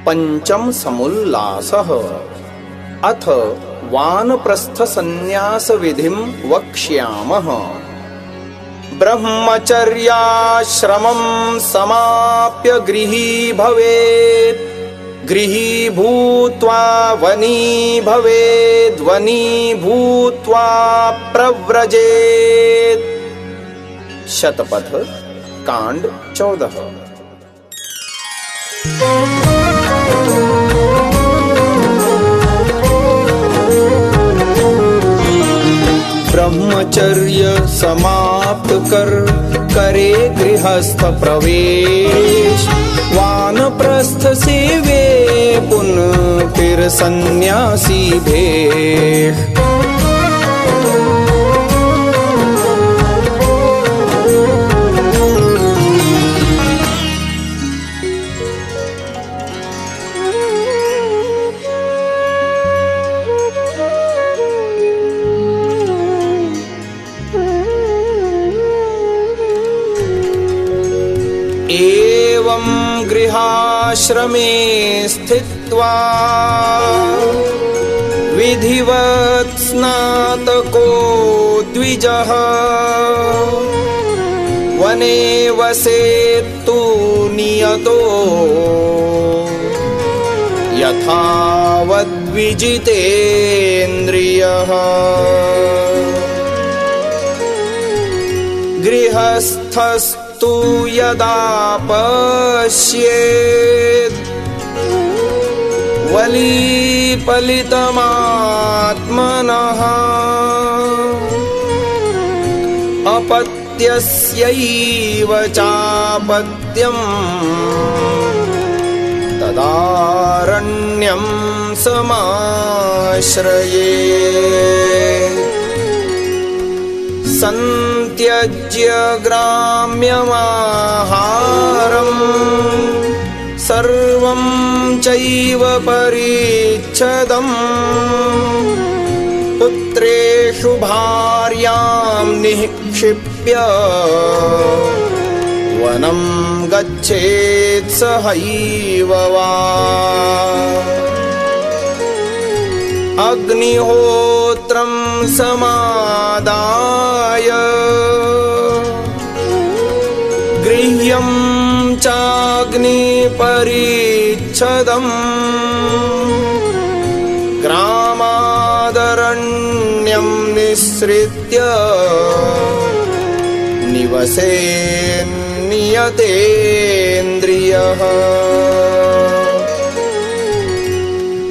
पंचम समुल्लासः। अथ वानप्रस्थसन्न्यास विधिं वक्ष्यामः। ब्रह्मचर्याश्रमं समाप्य गृही भवेत्, गृही भूत्वा वनी भवेत्, वनी भूत्वा प्रव्रजेत्। शतपथ कांड 14। ब्रह्मचर्य समाप्त कर करे गृहस्थ प्रवेश, वानप्रस्थ सेवे पुन फिर सन्यासी भेष। एवं गृहाश्रमे स्थित्वा विधिवत् स्नातको द्विजः, वने वसेत्तु नियतो यथावद्विजितेन्द्रियः। गृहस्थस्तु यदा पश्येत् वलीपलितमात्मनः, अपत्यस्यैव चापत्यम् तदारण्यं समाश्रयेत्। संत्यज्य ग्राम्यमाहारम् सर्वं चैव परिच्छदम्, पुत्रेषु भार्यां निक्षिप्य वनं गच्छेत् सहैव वा। अग्निहोत्रं समादाय गृह्यं चाग्निपरिच्छदम्, ग्रामादरण्यं निस्सृत्य निवसेन्नियतेन्द्रियः।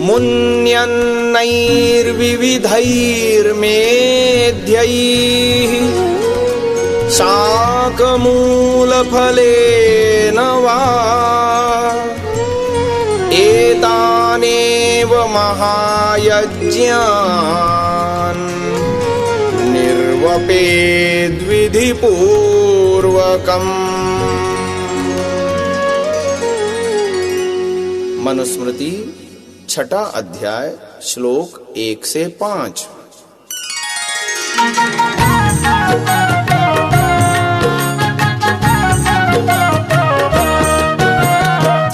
मुन्यन्नैर्विविधैर्मेध्यैः शाकमूलफलेन वा, एतानेव महायज्ञान् निर्वपेद्विधिपूर्वकम्। मनुस्मृति 6वां अध्याय श्लोक 1 से 5।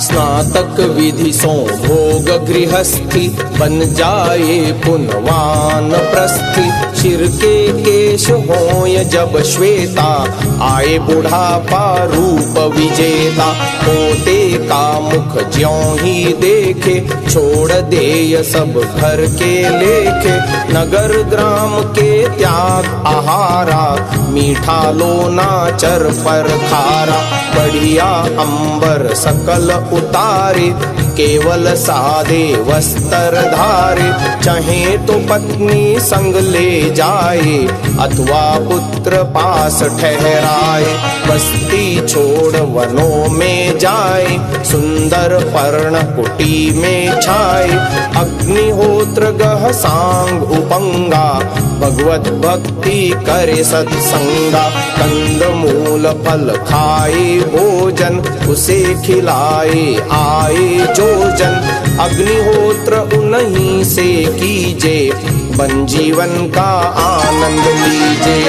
स्नातक विधि सो भोग गृहस्थी, बन जाए पुनवान प्रस्थी। शिर के केश होय जब श्वेता, आए बुढ़ापा रूप विजेता। पोते का मुख ज्यों ही देखे, छोड़ दे ये सब घर के लेखे। नगर ग्राम के त्याग आहारा, मीठा लोना चर पर खारा। बढ़िया अंबर सकल उतारे, केवल सादे वस्त्र धारे। चाहे तो पत्नी संग ले जाए, अथवा पुत्र पास ठहराए। बस्ती छोड़ वनों में जाए, सुंदर पर्ण कुटी में छाए। अग्निहोत्र गह सांग उपंगा, भगवत भक्ति करे सत्संगा। कंद मूल फल खाए भोजन, उसे खिलाए आए जो जन। अग्निहोत्र उन्हीं से कीजे, बन जीवन का आनंद लीजे।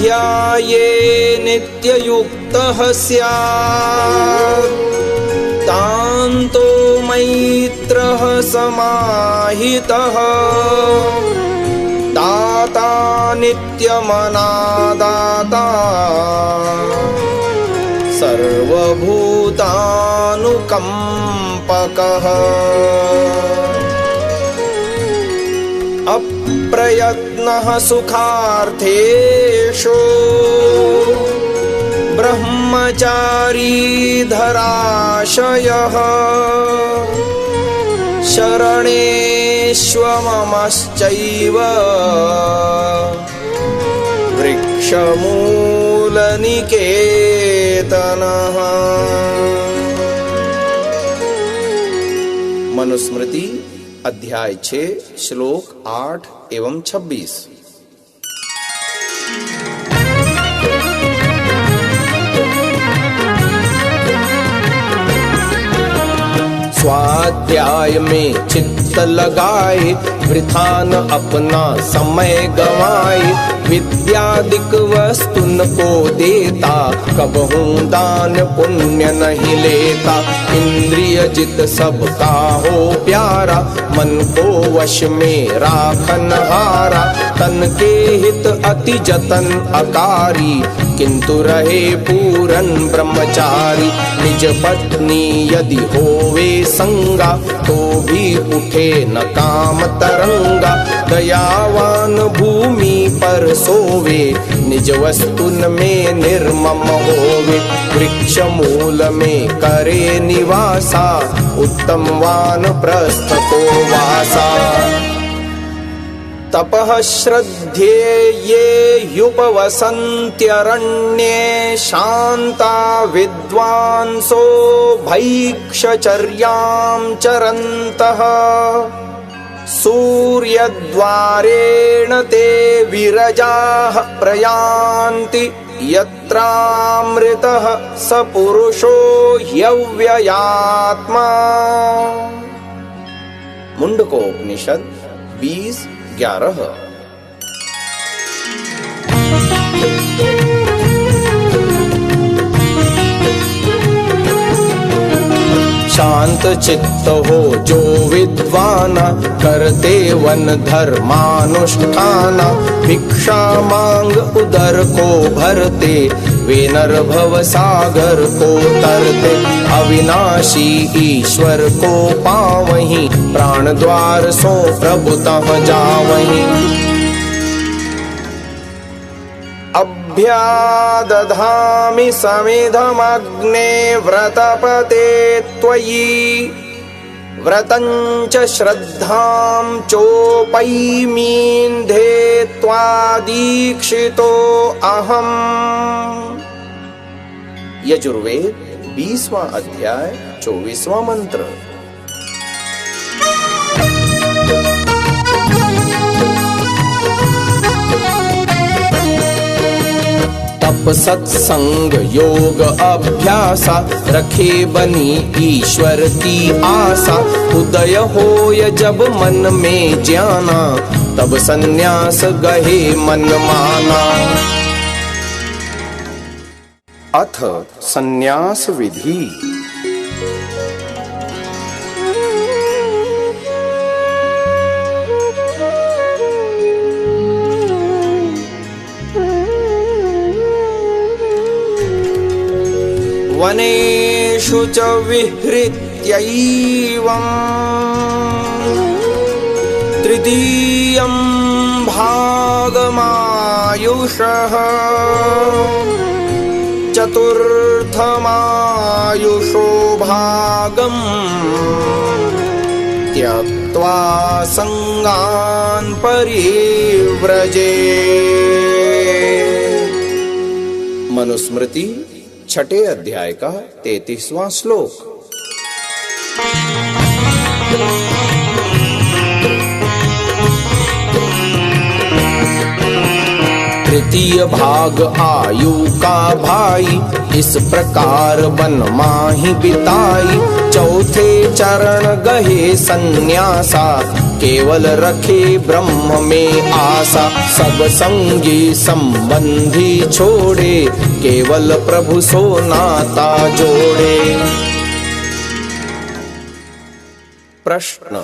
स्वाध्याये नित्ययुक्तः स्यात् तान्तो मैत्रः समाहितः दाता नित्यमनादाता सर्वभूतानुकम्पकः अप्रयत्नः सुखार्थेषु ब्रह्मचारी धराशयः शरणेष्वममश्चैव वृक्षमूलनिकेतनः। मनुस्मृति अध्याय 6 श्लोक 8 एवं 26। स्वाध्याय में चित्त लगाए वृथा न अपना समय गवाए विद्यादिक वस्तुन को देता कबहूं दान पुण्य नहीं लेता इंद्रिय जित सबका हो प्यारा मन को वश में राखन हारा तन के हित अति जतन अकारी किंतु रहे पूरन ब्रह्मचारी निज पत्नी यदि होवे संगा तो भी उठे न काम तरंगा दयावान भूमि पर सोवे निज वस्तुन में निर्मम होवे वृक्ष मूल में करे निवासा उत्तम वान प्रस्थ को वासा तपः श्रद्धेये युपवसन्त्यरण्ये शान्ता विद्वांसो भैक्षचर्यां चरन्तः सूर्यद्वारेण ते विरजाः प्रयान्ति यत्रामृतः स पुरुषो ह्यव्ययात्मा। मुंडकोपनिषद 20:11। शांत चित्त हो जो विद्वाना करते वन धर्मानुष्ठाना भिक्षा मांग उदर को भरते वे नर भव सागर को तरते अविनाशी ईश्वर को पावहीं प्राण द्वार सो प्रभु तह जावहीं। अभ्यादधामि समिधमग्ने व्रतपते त्वयि व्रतञ्च श्रद्धां चोपैमीन्धे त्वादीक्षितो अहम्। यजुर्वेद 20वां अध्याय 24वां मंत्र। तप सत्संग योग अभ्यासा रखे बनी ईश्वर की आशा उदय होय जब मन में ज्ञाना तब संन्यास गहे मन माना। अथ संन्यास विधि। वनेषु च विहृत्यैवम् तृतीयं भागमायुषः चतुर्थमायुषो भागम् त्यक्त्वा संगान् परिव्रजे। मनुस्मृति 6 अध्याय का 33वां श्लोक। तृतीय भाग आयु का भाई, इस प्रकार वन माही बिताई। चौथे चरण गहे सन्यासा, केवल रखे ब्रह्म में आशा। सब संगी संबंधी छोड़े, केवल प्रभु सो नाता जोड़े। प्रश्न।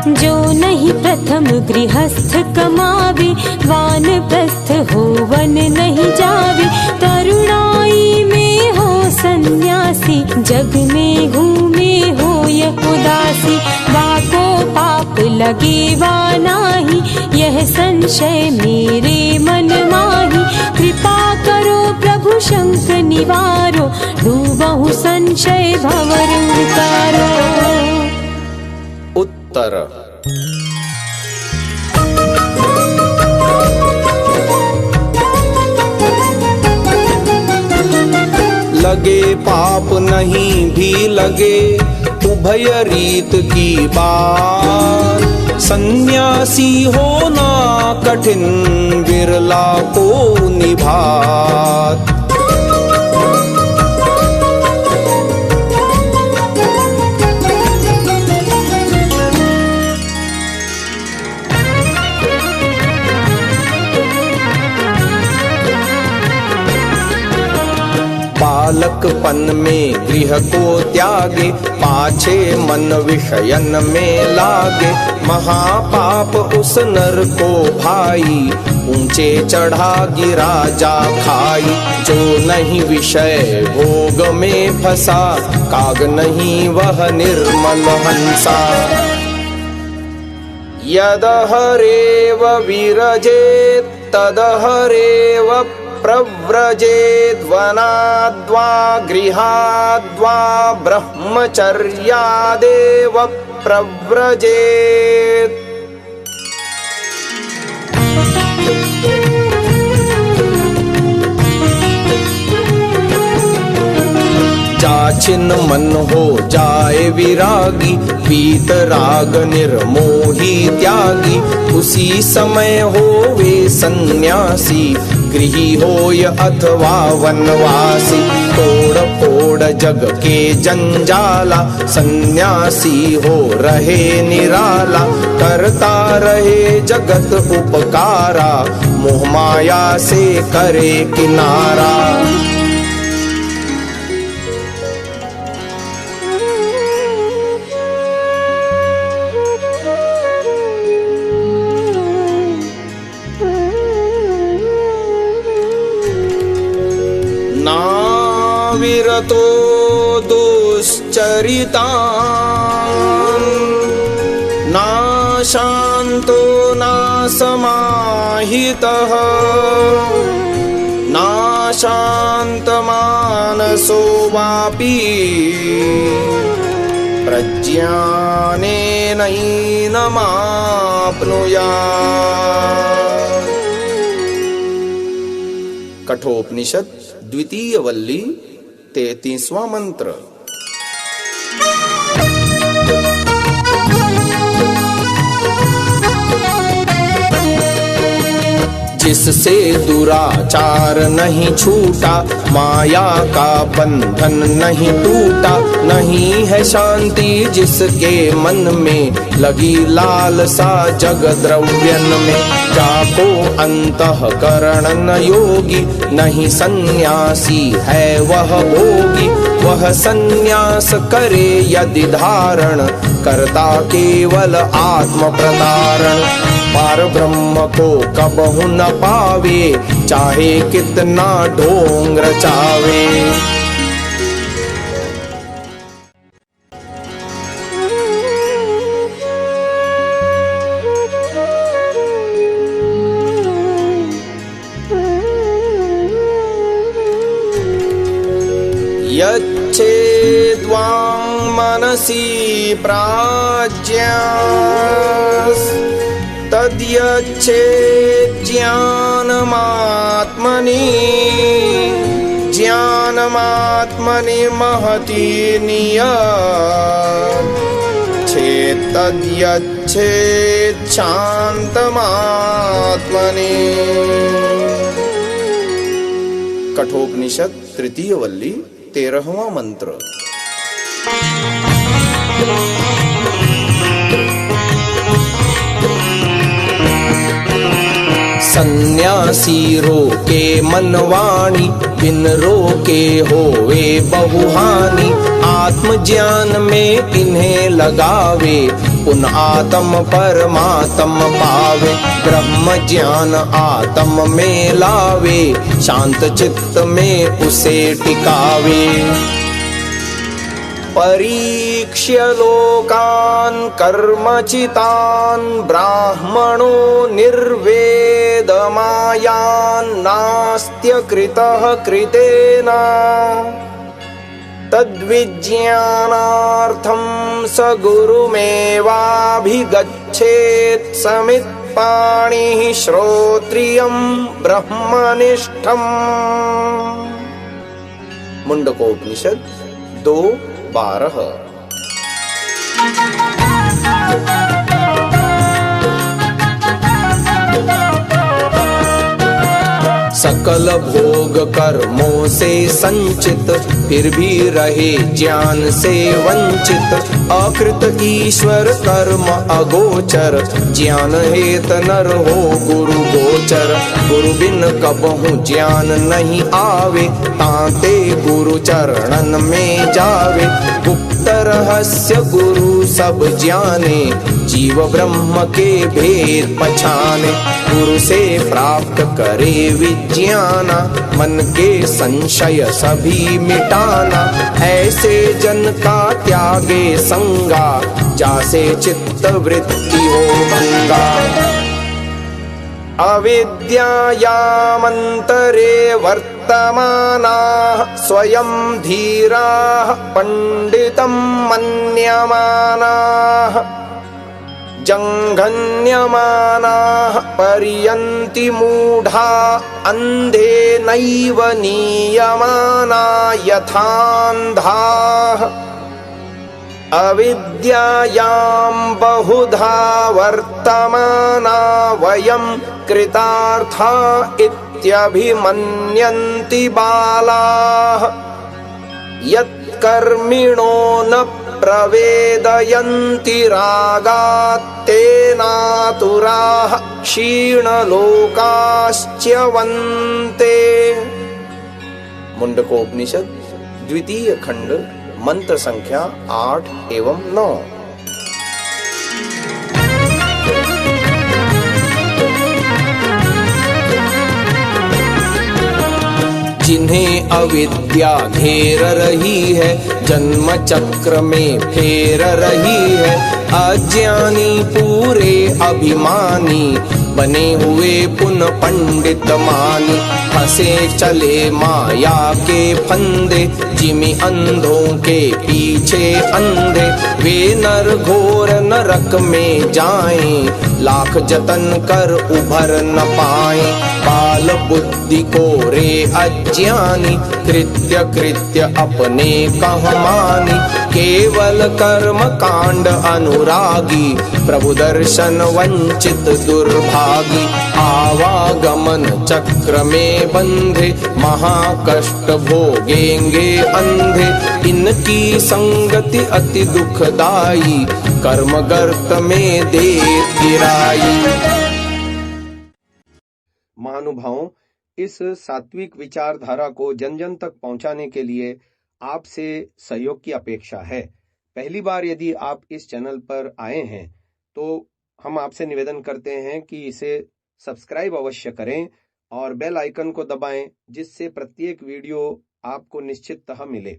जो नहीं प्रथम गृहस्थ कमावे, वानप्रस्थ हो वन नहीं जावे। तरुणाई में हो सन्यासी, जग में घूमे हो यह उदासी। वाको पाप लगे वा नाही, यह संशय मेरे मन माही। कृपा करो प्रभु शंक निवारो, डूबहु संशय भंवर उतारो। उत्तर। लगे पाप नहीं भी लगे, उभय रीत की बात। सन्यासी होना कठिन, विरला को निभात। बालकपन में गृह को त्यागे, पाछे मन विषयन में लागे। महापाप उस नर को भाई, ऊंचे चढ़ा गिरा जा खाई। जो नहीं विषय भोग में फंसा, काग नहीं वह निर्मल हंसा। यद हरेव विरजेत तद हरेव प्रव्रजेद। वनाद्वा गृहाद्वा ब्रह्मचर्यादेव प्रव्रजेत। जाचिन मन हो जाए विरागी, पीत राग निर्मोही त्यागी। उसी समय हो वे सन्यासी, गृही होय अथवा वनवासी। तोड़ फोड़ जग के जंजाला, सन्यासी हो रहे निराला। करता रहे जगत उपकारा, मोह माया से करे किनारा। विरतो दुश्चरितान्, नाशान्तो नासमाहितः। नाशान्तमानसो वापि, प्रज्ञानेनैनमाप्नुयात्। कठोपनिषद द्वितीय वल्ली 33वां मंत्र। जिससे दुराचार नहीं छूटा, माया का बंधन नहीं टूटा। नहीं है शांति जिसके मन में, लगी लालसा जग द्रव्यन में। जाको अंतःकरण योगी, नहीं सन्यासी है वह भोगी। वह सन्यास करे यदि धारण, करता केवल आत्म प्रतारण। पार ब्रह्म को कबहु न पावे, चाहे कितना ढोंग रचावे। यच्छेद्वां मनसि प्राज्ञास्, तद्यच्छेत् ज्ञानमात्मनि। ज्ञान नियमात्मनि महती नियच्छेत्तद्यच्छेत् शान्तमात्मनि। कठोपनिषद तृतीय वल्ली 13वां मंत्र। सन्यासी रोके मनवाणी, बिन रोके होवे बहुहानि। आत्मज्ञान में इन्हें लगावे, उन आत्म परमात्म पावे। ब्रह्म ज्ञान आत्म में लावे, शांत चित्त में उसे टिकावे। परीक्ष्य लोकान् कर्मचितान्, ब्राह्मणो निर्वेदमायान्नास्त्य कृतः कृतेन। तद्विज्ञानार्थं स गुरुमेवाभिगच्छेत्, समित्पाणिः श्रोत्रियं ब्रह्मनिष्ठम्। मुंडकोपनिषद 2:12। सकल भोग कर्मों से संचित, फिर भी रहे ज्ञान से वंचित। अकृत ईश्वर कर्म अगोचर, ज्ञान हेत नर हो गुरु गोचर। गुरु बिन कबहु ज्ञान नहीं आवे, ताते गुरु चरणन में जावे। गुप्त रहस्य गुरु सब जाने, जीव ब्रह्म के भेद पछाने। गुरु से प्राप्त करे विज्ञाना, मन के संशय सभी मिटाना। ऐसे जन का त्यागे संगा, जासे चित्त वृत्ति हो भंगा। अविद्यायामन्तरे वर्तमानाः, स्वयं धीराः पंडितं मन्यमानाः। जङ्घन्यमानाः पर्यन्ति मूढा, अन्धे नैव नीयमाना यथान्धाः। अविद्यायां बहुधा वर्तमाना, वयं कृतार्था इत्यभिमन्यन्ति बालाः। यत्कर्मिणो न प्रवेदयन्ति रागात्, तेनातुराः क्षीणलोकाश्च्यवन्ते। मुंडकोपनिषद द्वितीय खंड मंत्र संख्या 8 एवं 9। जिन्हें अविद्या घेर रही है, जन्म चक्र में फेर रही है। अज्ञानी पूरे अभिमानी, बने हुए पुन पंडित मानी। फंसे चले माया के फंदे, जिमि अंधों के पीछे अंधे। वे नर घोर नरक में जाएं, लाख जतन कर उभर न पाएं। बाल बुद्धि को रे अज्ञानी, कृत्य कृत्य अपने कह मानी। केवल कर्म कांड अनुरागी, प्रभु दर्शन वंचित दुर्भागी। आवागमन चक्र में बंधे, महाकष्ट भोगेंगे अंधे। इनकी संगति अति दुखदाई, कर्म गर्त में दे गिराई। महानुभावों, इस सात्विक विचारधारा को जन जन तक पहुंचाने के लिए आपसे सहयोग की अपेक्षा है। पहली बार यदि आप इस चैनल पर आए हैं तो हम आपसे निवेदन करते हैं कि इसे सब्सक्राइब अवश्य करें और बेल आइकन को दबाएं, जिससे प्रत्येक वीडियो आपको निश्चिततः मिले।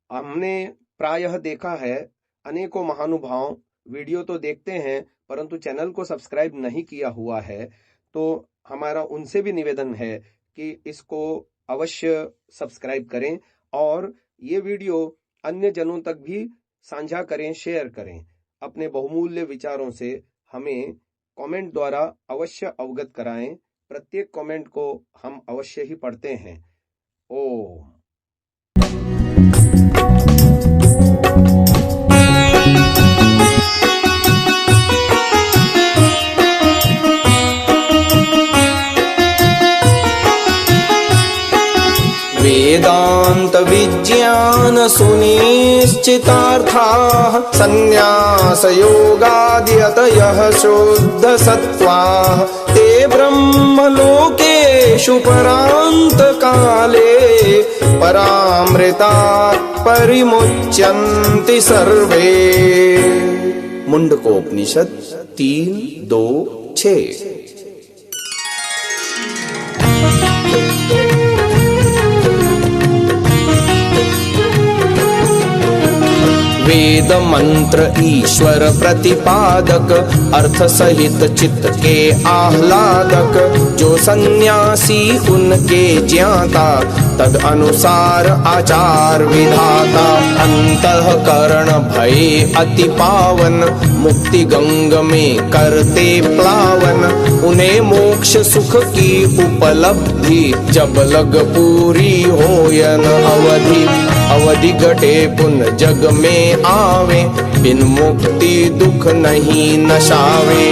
हमने प्रायः देखा है अनेकों महानुभाव वीडियो तो देखते हैं परंतु चैनल को सब्सक्राइब नहीं किया हुआ है, तो हमारा उनसे भी निवेदन है कि इसको अवश्य सब्सक्राइब करें और ये वीडियो अन्य जनों तक भी साझा करें, शेयर करें। अपने बहुमूल्य विचारों से हमें कमेंट द्वारा अवश्य अवगत कराएं। प्रत्येक कमेंट को हम अवश्य ही पढ़ते हैं। ओम। वेदांत विज्ञान सुनिश्चितार्थाः संन्यास योगाद्यतयः शुद्ध सत्त्वाः ते ब्रह्मलोकेषु परान्त काले परामृतात् परिमुच्यन्ति सर्वे। मुंडकोपनिषद 3:2-6। वेद मंत्र ईश्वर प्रतिपादक अर्थ सहित चित्त के आह्लादक जो सन्यासी उनके ज्ञाता तद अनुसार आचार विधाता। अंतःकरण भये अति पावन मुक्ति गंग में करते प्लावन उन्हें मोक्ष सुख की उपलब्धि जब लग पूरी होयन अवधि। अवधि घटे पुन जग में आवे बिन मुक्ति दुख नहीं नशावे।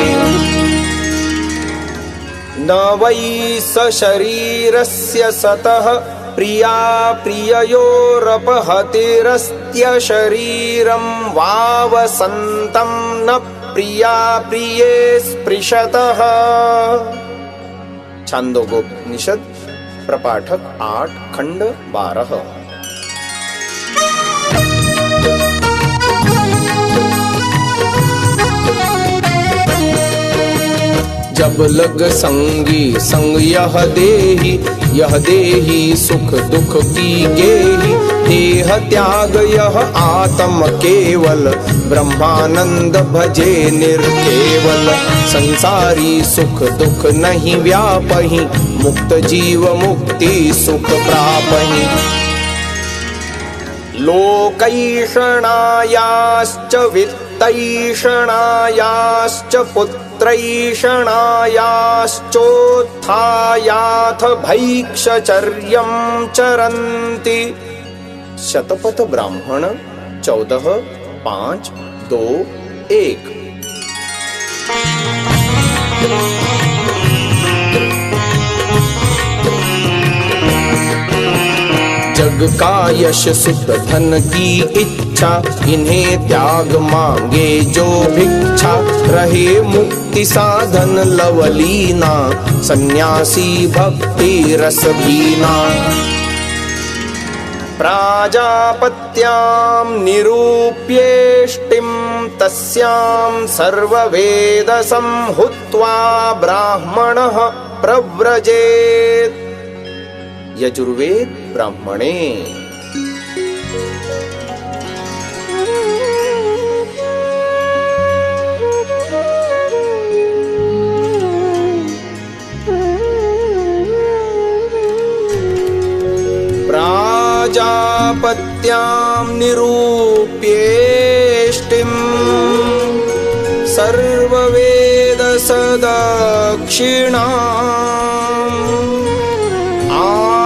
न वै स शरीरस्य सतः प्रिया प्रिययोरपहतिरस्त्य शरीरं वावसन्तं न प्रिया प्रिये स्पृशतः। छांदोग्योपनिषद प्रपाठक 8 खंड 12। जब लग संगी संग यह देही सुख दुख की गेही। देह त्याग यह आत्म केवल ब्रह्मानंद भजे निर्केवल। संसारी सुख दुख नहीं व्यापहि मुक्त जीव मुक्ति सुख प्रापहि। लोकैषणायाश्च वित्तैषणायाश्च पुत्रैषणायाश्चोत्थायाथ भैक्षचर्यं चरन्ति। शतपथ ब्राह्मण 14:5-2-1। जग का यश सुख धन की इच्छा इन्हें त्याग मांगे जो भिक्षा। रहे मुक्ति साधन लवलीना सन्यासी भक्ति रस भीना। प्राजापत्यां निरूप्येष्टिं तस्यां सर्ववेदसं हुत्वा ब्राह्मणः प्रव्रजेत्। यजुर्वेद ब्राह्मणे। प्राजापत्यां निरूप्येष्टिं सर्ववेदसदक्षिणाम्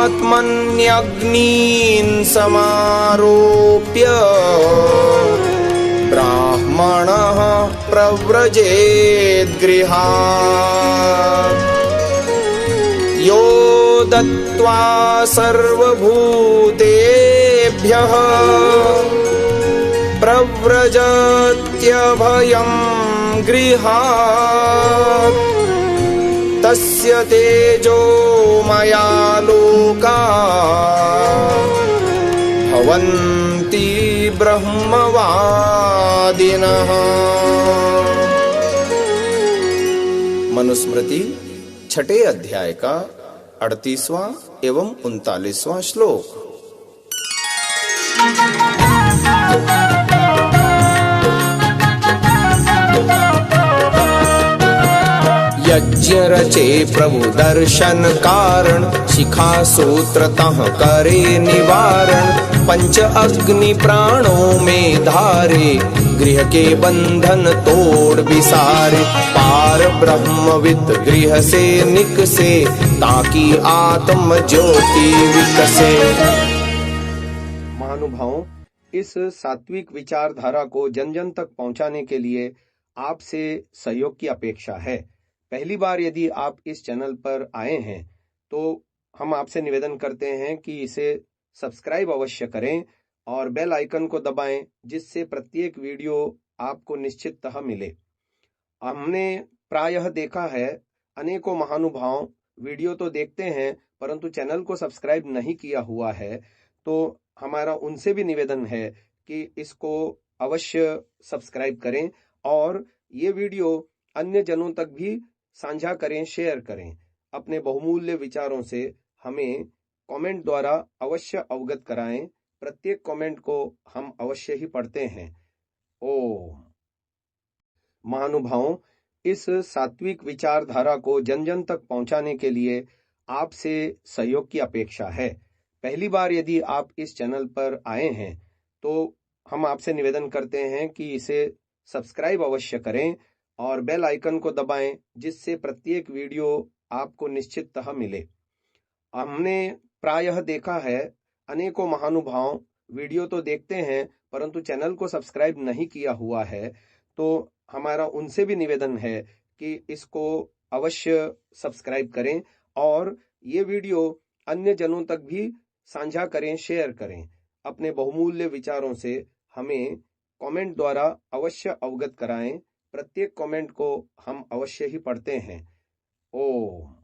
आत्मन्यग्नीन् समारोप्य ब्राह्मणः प्रव्रजेत् गृहात्। यो दत्त्वा सर्वभूतेभ्यः प्रव्रजत्यभयं गृहात्। तस्य तेजोमया लोका भवन्ति ब्रह्मवादिनः। मनुस्मृति 6 अध्याय का 38वां एवं 39वां श्लोक। यज्ञ रचे प्रभु दर्शन कारण शिखा सूत्र तह करे निवारण। पंच अग्नि प्राणों में धारे गृह के बंधन तोड़ बिसारे। पार ब्रह्मविद गृह से निकसे ताकि आत्म ज्योति विकसे। महानुभावों, इस सात्विक विचारधारा को जन जन तक पहुंचाने के लिए आपसे सहयोग की अपेक्षा है। पहली बार यदि आप इस चैनल पर आए हैं तो हम आपसे निवेदन करते हैं कि इसे सब्सक्राइब अवश्य करें और बेल आइकन को दबाएं, जिससे प्रत्येक वीडियो आपको निश्चिततः मिले। हमने प्रायः देखा है, अनेकों महानुभाव वीडियो तो देखते हैं परंतु चैनल को सब्सक्राइब नहीं किया हुआ है, तो हमारा उनसे भी निवेदन है कि इसको अवश्य सब्सक्राइब करें और ये वीडियो अन्य जनों तक भी साझा करें, शेयर करें। अपने बहुमूल्य विचारों से हमें कमेंट द्वारा अवश्य अवगत कराएं। प्रत्येक कमेंट को हम अवश्य ही पढ़ते हैं। ओम। महानुभावों, इस सात्विक विचारधारा को जन जन तक पहुंचाने के लिए आपसे सहयोग की अपेक्षा है। पहली बार यदि आप इस चैनल पर आए हैं तो हम आपसे निवेदन करते हैं कि इसे सब्सक्राइब अवश्य करें और बेल आइकन को दबाएं, जिससे प्रत्येक वीडियो आपको निश्चिततः मिले। हमने प्रायः देखा है, अनेकों महानुभाव वीडियो तो देखते हैं परंतु चैनल को सब्सक्राइब नहीं किया हुआ है, तो हमारा उनसे भी निवेदन है कि इसको अवश्य सब्सक्राइब करें और ये वीडियो अन्य जनों तक भी साझा करें, शेयर करें। अपने बहुमूल्य विचारों से हमें कमेंट द्वारा अवश्य अवगत कराएं। प्रत्येक कमेंट को हम अवश्य ही पढ़ते हैं। ओम।